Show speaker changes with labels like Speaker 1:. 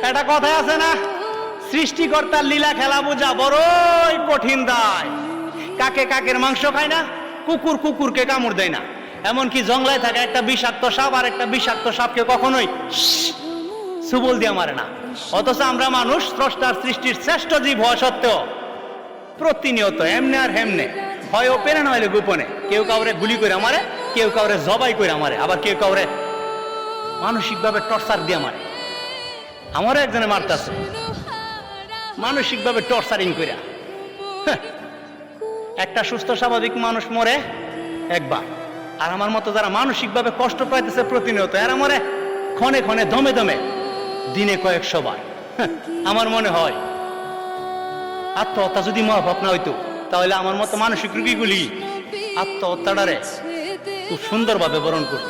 Speaker 1: একটা কথাই আছে না, সৃষ্টিকর্তার লীলা খেলা বোঝা বড়ই কঠিন দায়। কাকে কাকের মাংস খায় না, কুকুর কুকুরকে কামড় দেয় না, এমনকি জঙ্গলায় থাকে একটা বিষাক্ত সাপ আর একটা বিষাক্ত সাপকে কখনোই সুবল দিয়ে মারে না। অথচ আমরা মানুষ স্রষ্টার সৃষ্টির শ্রেষ্ঠ জীব হওয়া সত্ত্বেও প্রতিনিয়ত এমনে আর হেমনে, হয় ওপেনে নইলে গোপনে, কেউ কাউরে গুলি করে মারে, কেউ কাউরে জবাই করে মারে, আবার কেউ কাউরে মানসিকভাবে টর্চার দিয়ে মারে। আমারও একজনে মারতেছে মানসিকভাবে টর্চারিং করে। একটা সুস্থ স্বাভাবিক মানুষ মরে একবার, আর আমার মতো যারা মানসিকভাবে কষ্ট পাইতেছে প্রতিনিয়ত, এরা মরে ক্ষণে ক্ষণে দমে দমে দিনে কয়েকশো বার। আমার মনে হয় আত্মহত্যা যদি মহাপাপ না হইতো, তাহলে আমার মতো মানসিক রোগীগুলি আত্মহত্যাটারে খুব সুন্দরভাবে বরণ করত।